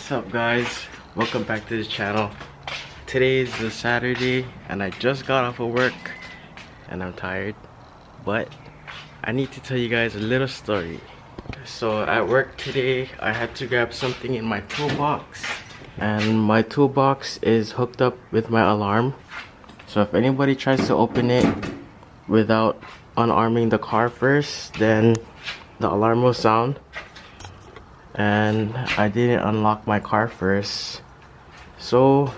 What's up guys, welcome back to the channel. Today is the Saturday and I just got off of work and I'm tired, but I need to tell you guys a little story. So at work today I had to grab something in my toolbox, and my toolbox is hooked up with my alarm. So if anybody tries to open it without unarming the car first, then the alarm will sound. And I didn't unlock my car first, so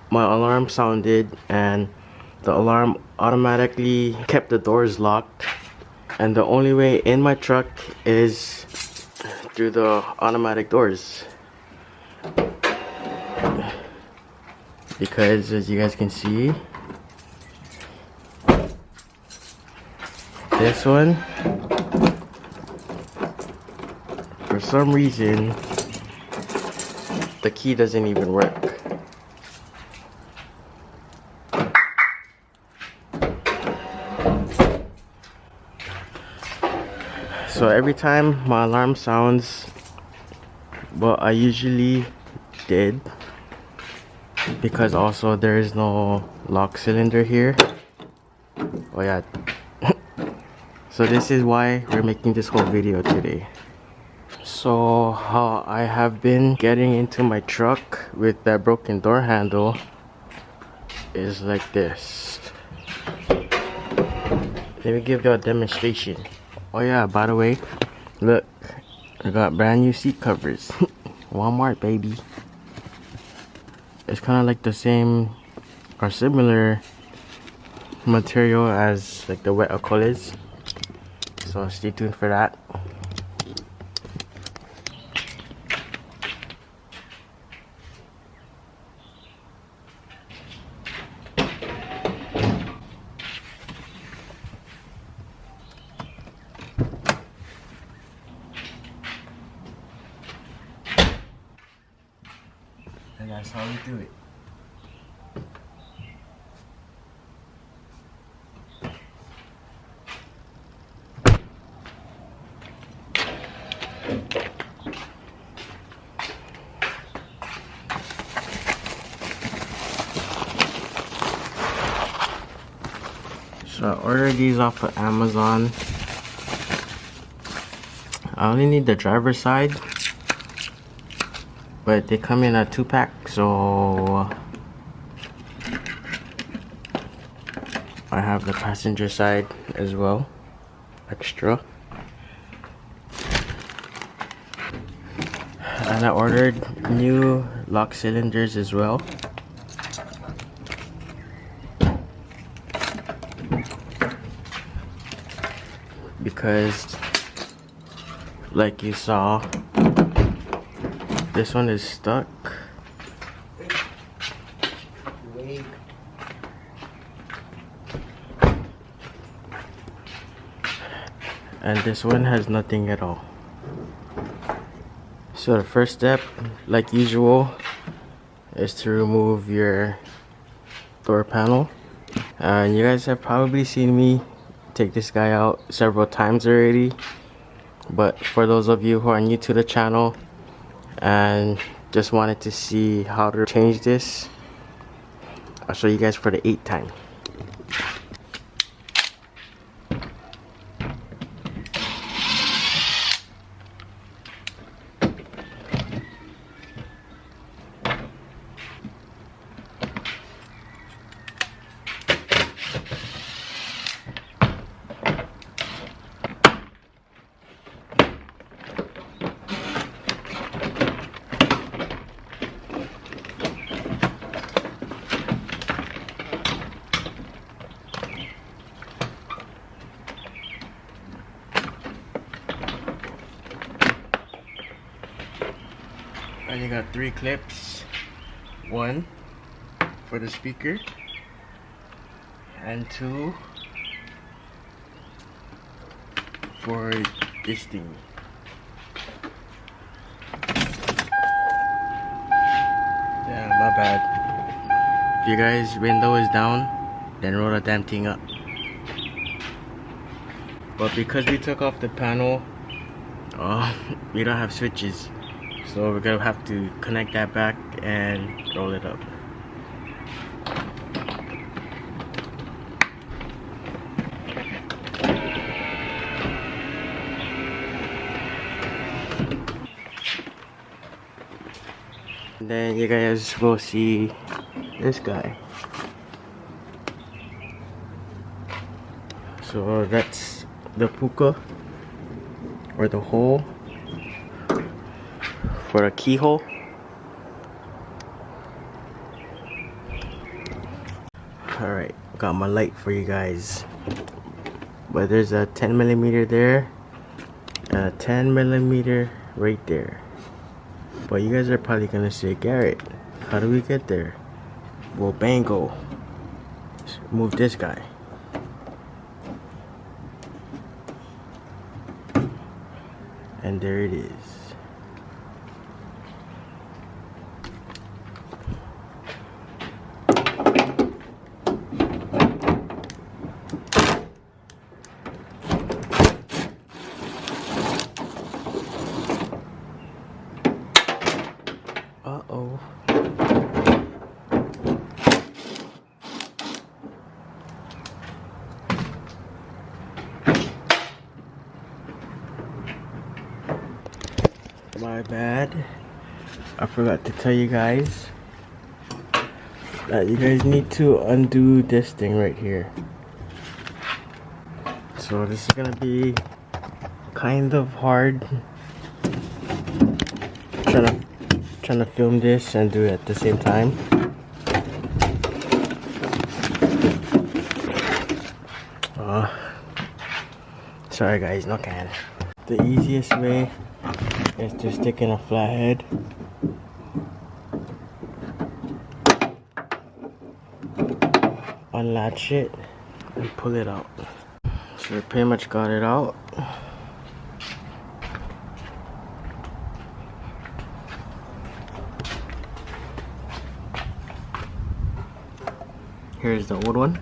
my alarm sounded and the alarm automatically kept the doors locked, and the only way in my truck is through the automatic doors, because as you guys can see, this one, for some reason the key doesn't even work. So every time my alarm sounds, what I usually did, because also there is no lock cylinder here. Oh yeah. So this is why we're making this whole video today. So how I have been getting into my truck with that broken door handle is like this. Let me give you a demonstration. Oh yeah, by the way, look, I got brand new seat covers. Walmart, baby. It's kind of like the same or similar material as like the wet acrylics, so stay tuned for that. And that's how we do it. So I ordered these off of Amazon. I only need the driver's side, but they come in a 2-pack, so I have the passenger side as well, extra. And I ordered new lock cylinders as well. Because like you saw, this one is stuck. And this one has nothing at all. So the first step, like usual, is to remove your door panel. And you guys have probably seen me take this guy out several times already, but for those of you who are new to the channel and just wanted to see how to change this, I'll show you guys for the 8th time. And you got 3 clips, 1 for the speaker and 2 for this thing. Yeah, my bad. If you guys' window is down, then roll the damn thing up. But because we took off the panel, we don't have switches. So we're gonna have to connect that back and roll it up. And then you guys will see this guy. So that's the puka, or the hole for a keyhole. Alright, got my light for you guys. But there's a 10mm there and a 10mm right there. But you guys are probably gonna say, Garrett, how do we get there? Well, bango. Let's move this guy. And there it is. Uh-oh. My bad. I forgot to tell you guys that you guys need to undo this thing right here. So this is gonna be kind of hard trying to film this and do it at the same time. Sorry guys, no can. The easiest way is to stick in a flathead. Unlatch it and pull it out. So we pretty much got it out. Here's the old one.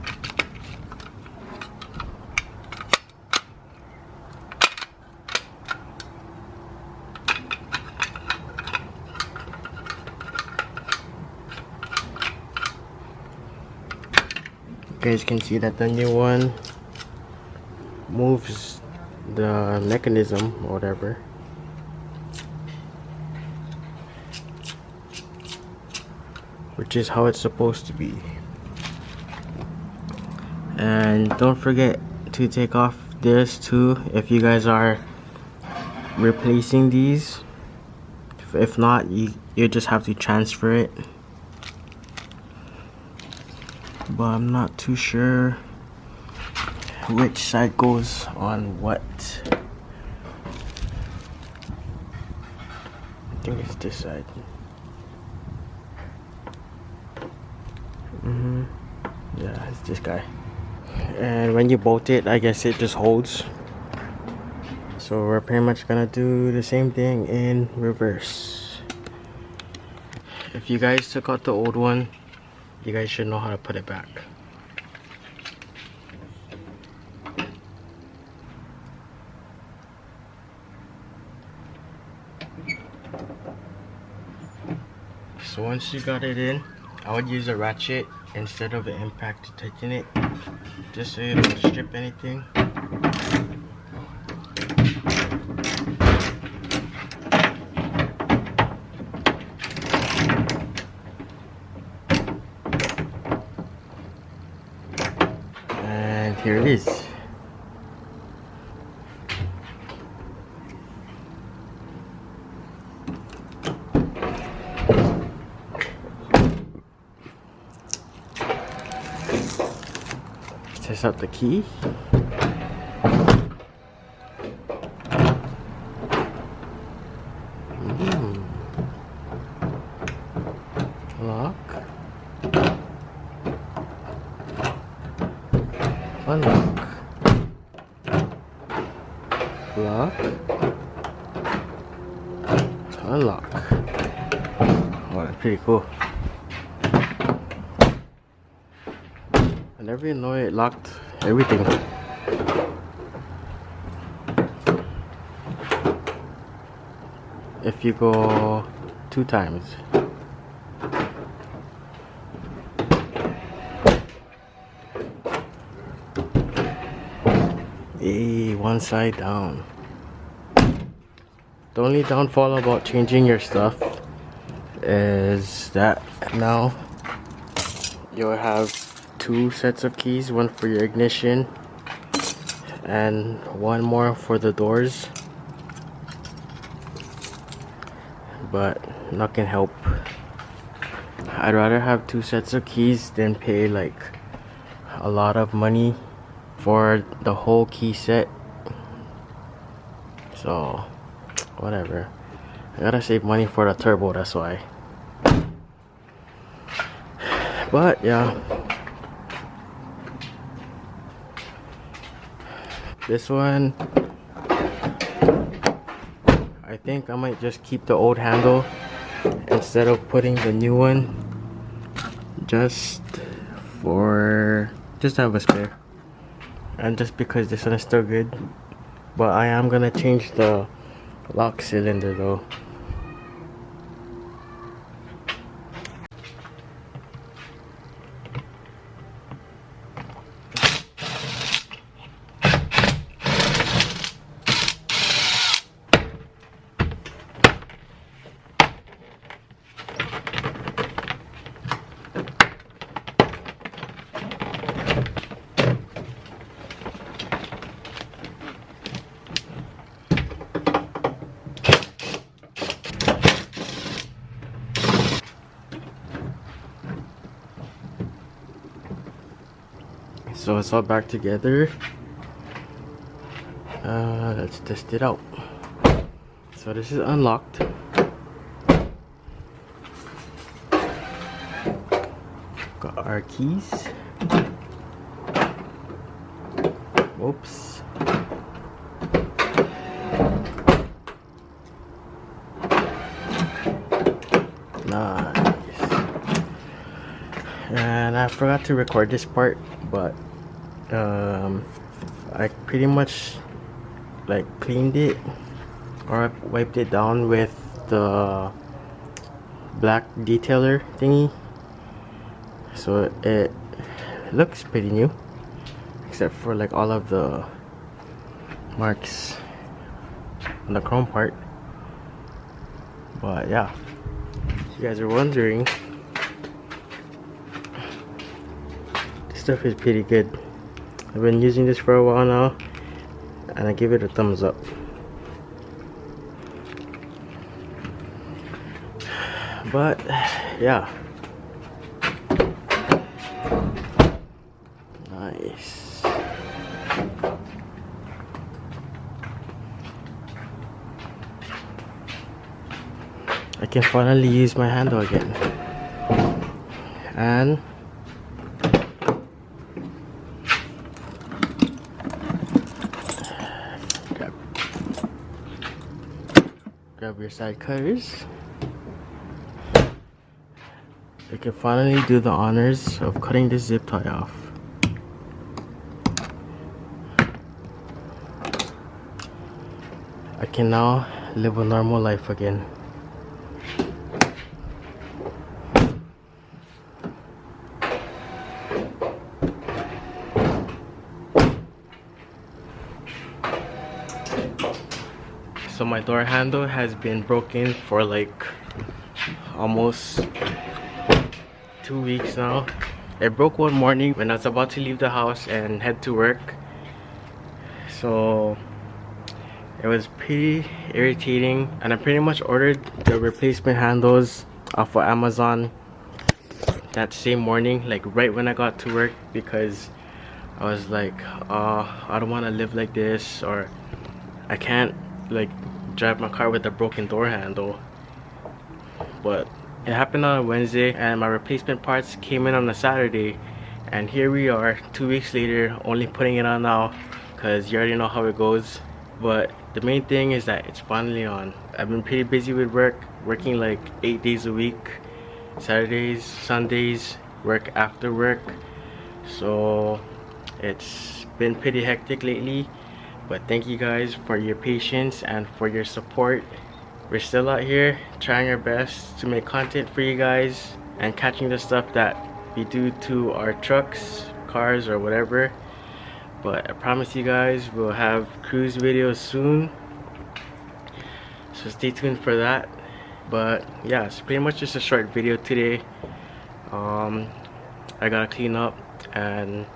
You guys can see that the new one moves the mechanism or whatever. Which is how it's supposed to be. And don't forget to take off this too if you guys are replacing these. If not, you just have to transfer it. But I'm not too sure which side goes on what. I think it's this side. Yeah, it's this guy. And when you bolt it, I guess it just holds. So we're pretty much gonna do the same thing in reverse. If you guys took out the old one, you guys should know how to put it back. So once you got it in, I would use a ratchet instead of an impact to tighten it, just so you don't strip anything. And here it is. Test out the key. Lock. Unlock. Lock. Unlock. Oh, that's pretty cool. I never even know it locked everything. if you go 2 times. Hey, one side down. The only downfall about changing your stuff is that now you'll have 2 sets of keys, one for your ignition and one more for the doors, but that can help. I'd rather have 2 sets of keys than pay like a lot of money for the whole key set. So whatever, I gotta save money for the turbo, that's why. But yeah, this one, I think I might just keep the old handle instead of putting the new one, just to have a spare, and just because this one is still good. But I am gonna change the lock cylinder though. So it's all back together. Let's test it out. So this is unlocked. Got our keys. Oops. Nice. And I forgot to record this part, but I pretty much like cleaned it or wiped it down with the black detailer thingy, so it looks pretty new except for like all of the marks on the chrome part. But yeah, if you guys are wondering, this stuff is pretty good. I've been using this for a while now, and I give it a thumbs up. But yeah, nice. I can finally use my handle again, and grab your side cutters. I can finally do the honors of cutting this zip tie off. I can now live a normal life again. So my door handle has been broken for like almost 2 weeks now. It broke one morning when I was about to leave the house and head to work. So it was pretty irritating, and I pretty much ordered the replacement handles off of Amazon that same morning, like right when I got to work, because I was like, I don't want to live like this, or I can't like drive my car with a broken door handle. But it happened on a Wednesday, and my replacement parts came in on a Saturday, and here we are 2 weeks later, only putting it on now because you already know how it goes. But the main thing is that it's finally on. I've been pretty busy with work, working like 8 days a week, Saturdays, Sundays, work after work, so it's been pretty hectic lately. But thank you guys for your patience and for your support. we're still out here trying our best to make content for you guys and catching the stuff that we do to our trucks, cars, or whatever. But I promise you guys we'll have cruise videos soon, so stay tuned for that. But yeah, it's pretty much just a short video today. I gotta clean up and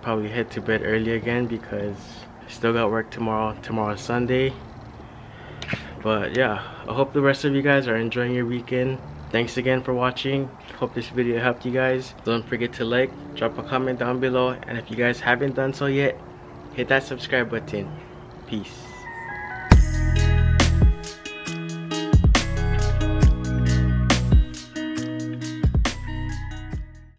probably head to bed early again because I still got work tomorrow. Tomorrow's Sunday. But yeah, I hope the rest of you guys are enjoying your weekend. Thanks again for watching. Hope this video helped you guys. Don't forget to like, drop a comment down below, and if you guys haven't done so yet, hit that subscribe button. Peace.